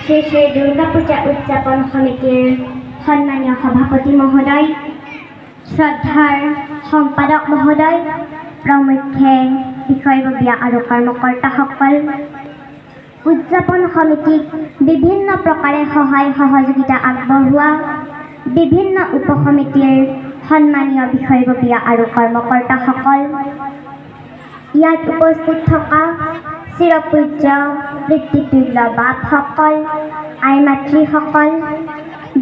শ্ৰী শ্ৰী দুৰ্গা পূজা উদযাপন সমিতিৰ সন্মানীয় সভাপতি মহোদয়, শ্ৰদ্ধাৰ সম্পাদক মহোদয়, প্ৰমুখ্যে বিষয়ববীয়া আৰু কৰ্মকৰ্তাসকল, উদযাপন সমিতিক বিভিন্ন প্ৰকাৰে সহায় সহযোগিতা আগবঢ়োৱা বিভিন্ন উপসমিতিৰ সন্মানীয় বিষয়ববীয়া আৰু কৰ্মকৰ্তাসকল, ইয়াত উপস্থিত থকা চিৰপূজ্য পিতৃতুল্য বাপসকল, আই মাতৃসকল,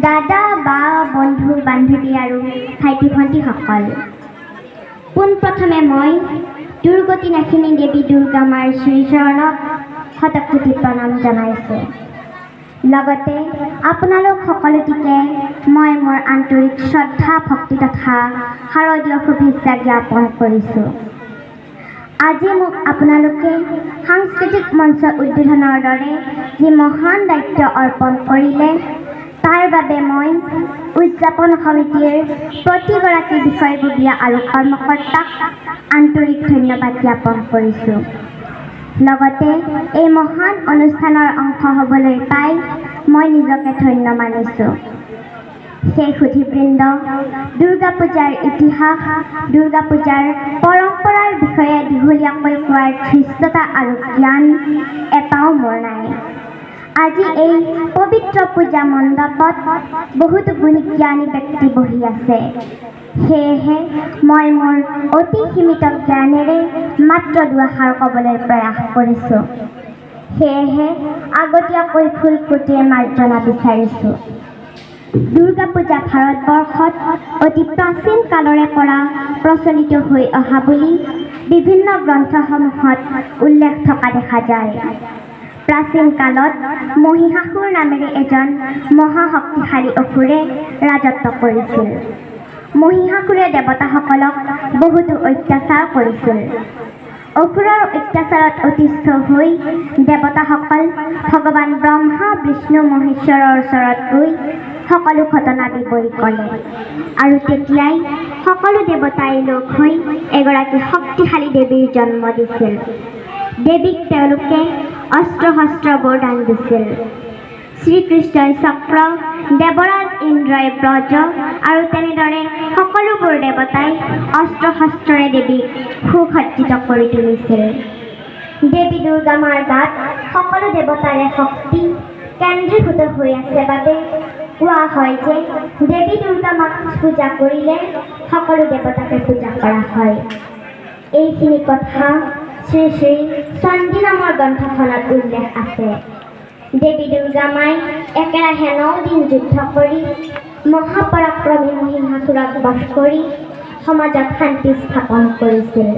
দাদা বা বন্ধু বান্ধৱী আৰু ভাইটি ভণ্টিসকল, পোনপ্ৰথমে মই দুৰ্গতি নাশিনী দেৱী দুৰ্গা মাৰ শ্ৰীচৰণক শতকোটি প্ৰণাম জনাইছোঁ। লগতে আপোনালোক সকলোটিকে মই মোৰ আন্তৰিক শ্ৰদ্ধা ভক্তি তথা শাৰদীয় শুভেচ্ছা জ্ঞাপন কৰিছোঁ। আজি মোক আপোনালোকে সাংস্কৃতিক মঞ্চ উদ্বোধনৰ দৰে যি মহান দায়িত্ব অৰ্পণ কৰিলে, তাৰ বাবে মই উদযাপন সমিতিৰ প্ৰতিগৰাকী বিষয়ববীয়া আৰু কৰ্মকৰ্তাক আন্তৰিক ধন্যবাদ জ্ঞাপন কৰিছোঁ। লগতে এই মহান অনুষ্ঠানৰ অংশ হ'বলৈ পাই মই নিজকে ধন্য মানিছোঁ। সেই সুধীবৃন্দ, দুৰ্গা পূজাৰ ইতিহাস, দুৰ্গা পূজাৰ পৰম্পৰাৰ বিষয়ে দীঘলীয়াকৈ কোৱাৰ ধৃষ্টতা আৰু জ্ঞান এটাও মোৰ নাই। আজি এই পবিত্ৰ পূজা মণ্ডপত বহুতো গুণী জ্ঞানী ব্যক্তি বহি আছে। সেয়েহে মই মোৰ অতি সীমিত জ্ঞানেৰে মাত্ৰ দুআষাৰ ক'বলৈ প্ৰয়াস কৰিছোঁ। সেয়েহে আগতীয়াকৈ ফুলকুটিৰ মাৰ্জনা বিচাৰিছোঁ। দুৰ্গা পূজা ভাৰতবৰ্ষত অতি প্ৰাচীন কালৰে পৰা প্ৰচলিত হৈ অহা বুলি বিভিন্ন গ্ৰন্থসমূহত উল্লেখ থকা দেখা যায়। প্ৰাচীন কালত মহিষাসুৰ নামেৰে এজন মহাশক্তিশালী অসুৰে ৰাজত্ব কৰিছিল। মহিষাসুৰে দেৱতাসকলক বহুতো অত্যাচাৰ কৰিছিল। অসুৰৰ অত্যাচাৰত অতিষ্ঠ হৈ দেৱতাসকল ভগৱান ব্ৰহ্মা, বিষ্ণু, মহেশ্বৰৰ ওচৰত গৈ সকলো ঘটনা বিৱৰি ক'লে আৰু তেতিয়াই সকলো দেৱতাই লগ হৈ এগৰাকী শক্তিশালী দেৱীৰ জন্ম দিছিল। দেৱীক তেওঁলোকে অস্ত্ৰ শস্ত্ৰবোৰ দান দিছিল। শ্ৰীকৃষ্ণই চক্ৰ, দেৱৰাজ ইন্দ্ৰই ব্ৰজ আৰু তেনেদৰে সকলোবোৰ দেৱতাই অস্ত্ৰ শস্ত্ৰৰে দেৱীক সুসজ্জিত কৰি তুলিছিল। দেৱী দুৰ্গা মাৰ গাত সকলো দেৱতাৰে শক্তি কেন্দ্ৰীভূত হৈ আছে বাবে কোৱা হয় যে দেৱী দুৰ্গা মাক পূজা কৰিলে সকলো দেৱতাকে পূজা কৰা হয়। এইখিনি কথা শ্ৰী শ্ৰী চণ্ডী নামৰ গ্ৰন্থখনত উল্লেখ আছে। দেৱী দুৰ্গা মাই একেৰাহে ৯ দিন যুদ্ধ কৰি মহাপৰাক্ৰমী মহিষাসুৰক বধ কৰি সমাজত শান্তি স্থাপন কৰিছিল।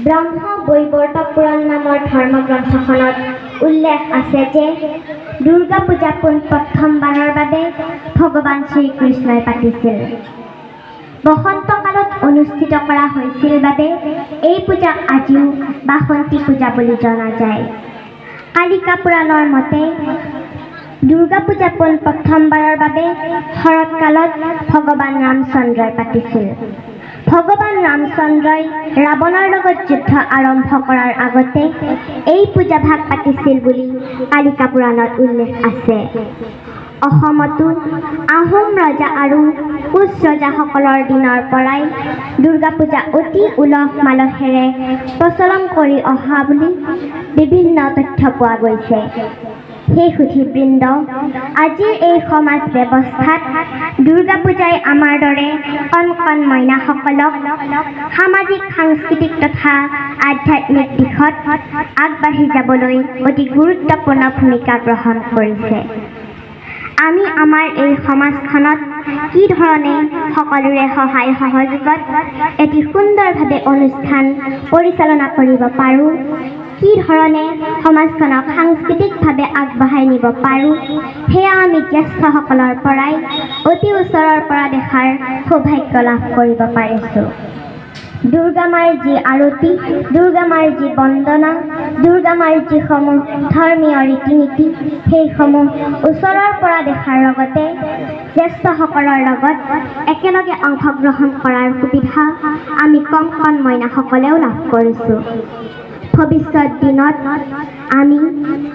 ব্ৰহ্ম বৈবৰ্ত পুৰাণ নামৰ ধৰ্মগ্ৰন্থখনত উল্লেখ আছে যে দুৰ্গা পূজা প্ৰথমবাৰৰ বাবে ভগৱান শ্ৰীকৃষ্ণই পাতিছিল। বসন্ত কালত অনুষ্ঠিত কৰা হৈছিল বাবে এই পূজাক আজিও বাসন্তী পূজা বুলি জনা যায়। কালিকা পুৰাণৰ মতে দুৰ্গা পূজা প্ৰথমবাৰৰ বাবে শৰৎকালত ভগৱান ৰামচন্দ্ৰই পাতিছিল। ভগৱান ৰামচন্দ্ৰই ৰাৱণৰ লগত যুদ্ধ আৰম্ভ কৰাৰ আগতে এই পূজাভাগ পাতিছিল বুলি কালিকা পুৰাণত উল্লেখ আছে। অসমতো আহোম ৰজা আৰু কোচ ৰজাসকলৰ দিনৰ পৰাই দুৰ্গা পূজা অতি উলহ মালহেৰে প্ৰচলন কৰি অহা বুলি বিভিন্ন তথ্য পোৱা গৈছে। সেই সুধীবৃন্দ, আজিৰ এই সমাজ ব্যৱস্থাত দুৰ্গা পূজাই আমাৰ দৰে কণ কণ মইনাসকলক সামাজিক, সাংস্কৃতিক তথা আধ্যাত্মিক দিশত আগবাঢ়ি যাবলৈ অতি গুৰুত্বপূৰ্ণ ভূমিকা গ্ৰহণ কৰিছে। আমি আমাৰ এই সমাজখনত কি ধৰণে সকলোৰে সহায় সহযোগত এটি সুন্দৰভাৱে অনুষ্ঠান পৰিচালনা কৰিব পাৰোঁ, কি ধৰণে সমাজখনক সাংস্কৃতিকভাৱে আগবঢ়াই নিব পাৰোঁ, সেয়া আমি জ্যেষ্ঠসকলৰ পৰাই অতি ওচৰৰ পৰা দেখাৰ সৌভাগ্য লাভ কৰিব পাৰিছোঁ। দুৰ্গা মাৰ যি আৰতি, দুৰ্গা মাৰ যি বন্দনা, দুৰ্গা মাৰ যিসমূহ ধৰ্মীয় ৰীতি নীতি, সেইসমূহ ওচৰৰ পৰা দেখাৰ লগতে জ্যেষ্ঠসকলৰ লগত একেলগে অংশগ্ৰহণ কৰাৰ সুবিধা আমি কণ কণ মইনাসকলেও লাভ কৰিছোঁ। ভৱিষ্যত দিনত আমি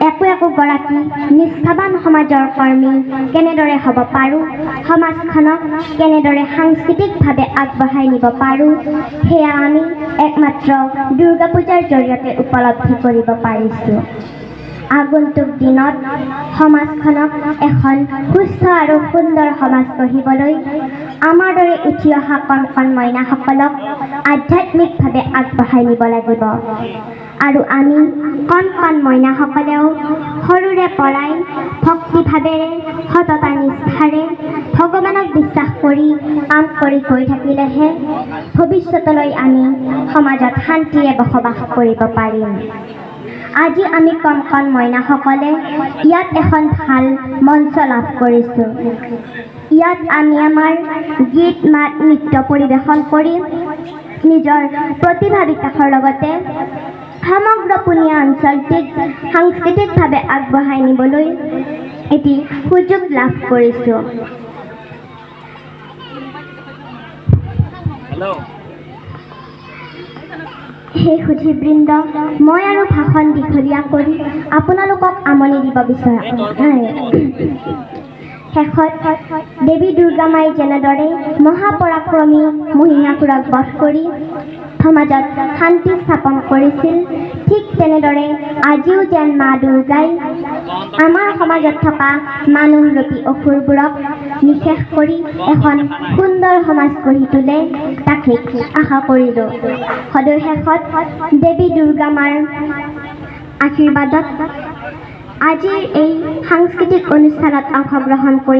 একো গৰাকী নিষ্ঠাৱান সমাজৰ কৰ্মী কেনেদৰে হ'ব পাৰোঁ, সমাজখনক কেনেদৰে সাংস্কৃতিকভাৱে আগবঢ়াই নিব পাৰোঁ, সেয়া আমি একমাত্ৰ দুৰ্গা পূজাৰ জৰিয়তে উপলব্ধি কৰিব পাৰিছোঁ। আগন্তুক দিনত সমাজখনক এখন সুস্থ আৰু সুন্দৰ সমাজ গঢ়িবলৈ আমাৰ দৰে উঠি অহা কণ মইনাসকলক আধ্যাত্মিকভাৱে আগবঢ়াই নিব লাগিব। আৰু আমি কণ মইনাসকলেও সৰুৰে পৰাই ভক্তিভাৱেৰে সততা নিষ্ঠাৰে ভগৱানক বিশ্বাস কৰি কাম কৰি গৈ থাকিলেহে ভৱিষ্যতলৈ আমি সমাজত শান্তিৰে বসবাস কৰিব পাৰিম। আজি আমি কণ মইনাসকলে ইয়াত এখন ভাল মঞ্চ লাভ কৰিছোঁ। ইয়াত আমি আমাৰ গীত মাত নৃত্য পৰিৱেশন কৰি নিজৰ প্ৰতিভা বিকাশৰ লগতে সমগ্ৰ পনীয়া অঞ্চলটিক সাংস্কৃতিকভাৱে আগবঢ়াই নিবলৈ এটি সুযোগ লাভ কৰিছোঁ। সেই সুধীবৃন্দ, মই আৰু ভাষণ দীঘলীয়া কৰি আপোনালোকক আমনি দিব বিচৰা নাই। শেষত দেৱী দুৰ্গা মাই যেনেদৰে মহাপৰাক্ৰমী মহিষাসুৰক বধ কৰি সমাজত শান্তি স্থাপন কৰিছিল, ঠিক তেনেদৰে আজিও যেন মা দুৰ্গাই আমাৰ সমাজত থকা মানুহৰূপী অসুৰবোৰক নিঃশেষ কৰি এখন সুন্দৰ সমাজ গঢ়ি তোলে, তাকেই আশা কৰিলোঁ। সদৌ শেষত দেৱী দুৰ্গা মাৰ আশীৰ্বাদত আজিৰ এই সাংস্কৃতিক অনুষ্ঠানত অংশগ্ৰহণ কৰি